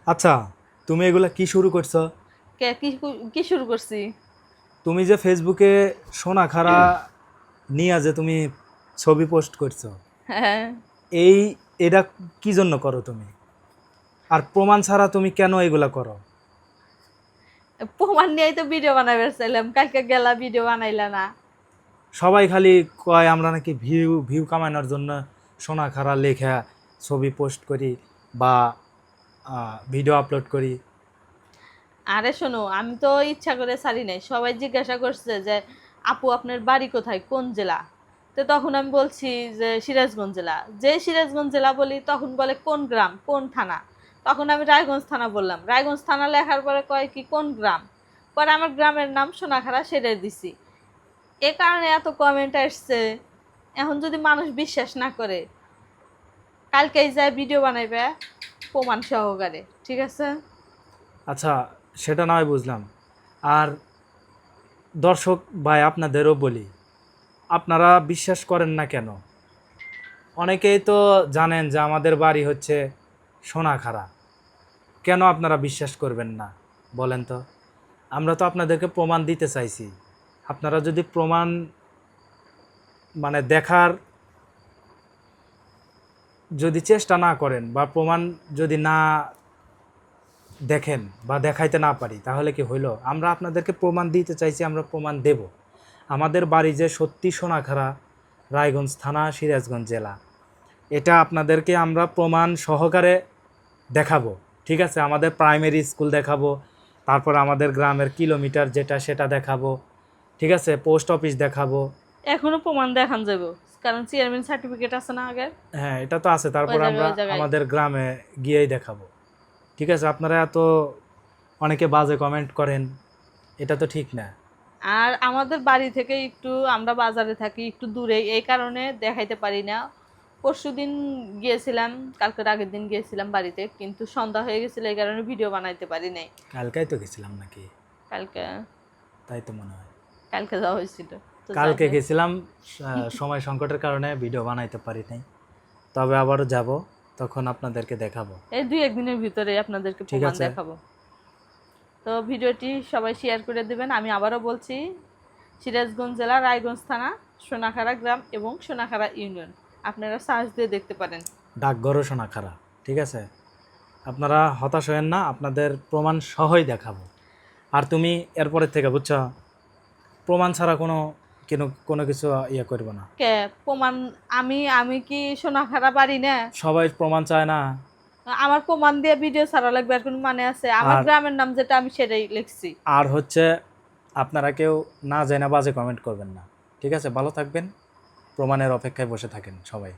আচ্ছা, তুমি এগুলা কি শুরু করছো? কে কি কি শুরু করছি? তুমি যে ফেসবুকে সোনাখারা নিয়ে যে তুমি ছবি পোস্ট করছো, হ্যাঁ, এই এটা কি জন্য করো তুমি? আর প্রমাণ ছাড়া তুমি কেন এগুলা করো? প্রমাণ নিয়েই তো ভিডিও বানাবে চাইলাম, কালকে গেলা ভিডিও বানাইলা না। সবাই খালি কয় আমরা নাকি ভিউ ভিউ কামানোর জন্য সোনাখারা লেখা ছবি পোস্ট করি বা ভিডিও আপলোড করি। আরে শোনো, আমি তো ইচ্ছা করে ছাড়ি নাই। সবাই জিজ্ঞাসা করছে যে আপু আপনার বাড়ি কোথায়, কোন জেলা? তো তখন আমি বলছি যে সিরাজগঞ্জ জেলা। যে সিরাজগঞ্জ জেলা বলি তখন বলে কোন গ্রাম, কোন থানা। তখন আমি রায়গঞ্জ থানা বললাম। রায়গঞ্জ থানা লেখার পরে কয় কি কোন গ্রাম। পরে আমার গ্রামের নাম সোনাখারা, সেটাই দিছি। এ কারণে এত কমেন্ট আসছে। এখন যদি মানুষ বিশ্বাস না করে, কালকেই যায় ভিডিও বানাইবে প্রমাণ সহকারে, ঠিক আছে? আচ্ছা, সেটা নয় বুঝলাম। আর দর্শক ভাই আপনাদেরও বলি, আপনারা বিশ্বাস করেন না কেন? অনেকেই তো জানেন যে আমাদের বাড়ি হচ্ছে সোনাখারা, কেন আপনারা বিশ্বাস করবেন না বলেন তো? আমরা তো আপনাদেরকে প্রমাণ দিতে চাইছি। আপনারা যদি প্রমাণ মানে দেখার যদি চেষ্টা না করেন বা প্রমাণ যদি না দেখেন বা দেখাইতে না পারি, তাহলে কি হইল? আমরা আপনাদেরকে প্রমাণ দিতে চাইছি, আমরা প্রমাণ দেব। আমাদের বাড়ি যে সত্যি সোনাখারা, রায়গঞ্জ থানা, সিরাজগঞ্জ জেলা, এটা আপনাদেরকে আমরা প্রমাণ সহকারে দেখাবো। ঠিক আছে, আমাদের প্রাইমারি স্কুল দেখাবো, তারপর আমাদের গ্রামের কিলোমিটার যেটা সেটা দেখাবো। ঠিক আছে, পোস্ট অফিস দেখাবো। এখনো প্রমাণ দেখান যাবো, কারণ চেয়ারম্যান সার্টিফিকেট আছে না আগের। হ্যাঁ, এটা তো আছে। ওই তারপর জায়গায় আমরা ওই জায়গায় আমাদের গ্রামে গিয়েই দেখাবো। ঠিক আছে, আপনারা এত অনেকে বাজে কমেন্ট করেন, এটা তো ঠিক না। আর আমাদের বাড়ি থেকে একটু, আমরা বাজারে থাকি একটু দূরে, এই কারণে দেখাইতে পারি না। পরশুদিন গিয়েছিলাম, কালকের আগের দিন গিয়েছিলাম বাড়িতে, কিন্তু সন্ধ্যা হয়ে গেছিল, এই কারণে ভিডিও বানাইতে পারি নাই। কালকেই তো গেছিলাম নাকি? কালকে, তাই তো মনে হয়। কালকে যাওয়া হয়েছিল। তো যাই কালকে হোক, গেছিলাম, সময় সংকটের কারণে ভিডিও বানাইতে পারি নাই। তবে আবারও যাব, তখন আপনাদেরকে দেখাবো। এই দুই একদিনের ভিতরে আপনাদেরকে ঠিক প্রমাণ আছে। দেখাবো। তো ভিডিওটি সবাই শেয়ার করে দেবেন। আমি আবারও বলছি, সিরাজগঞ্জ জেলা, রায়গঞ্জ থানা, সোনাখাড়া গ্রাম এবং সোনাখাড়া ইউনিয়ন। আপনারা সার্চ দিয়ে দেখতে পারেন। ডাকঘরও সোনাখারা। ঠিক আছে, আপনারা হতাশ হয়েন না, আপনাদের প্রমাণ সহই দেখাবো। আর তুমি এরপরের থেকে বুঝছো, প্রমাণ ছাড়া কোনো কিছু ইয়ে করবে না। কে প্রমাণ? আমি আমি কি সোনাখাড়া বাড়ি না? সবাই প্রমাণ চায় না। আমার প্রমাণ দিয়ে ভিডিও ছাড়া লাগবে আর কোনো মানে আছে? আমার আর গ্রামের নাম যেটা আমি সেটাই লিখছি। আর হচ্ছে, আপনারা কেউ না জেনে বাজে কমেন্ট করবেন না। ঠিক আছে, ভালো থাকবেন, প্রমাণের অপেক্ষায় বসে থাকেন সবাই।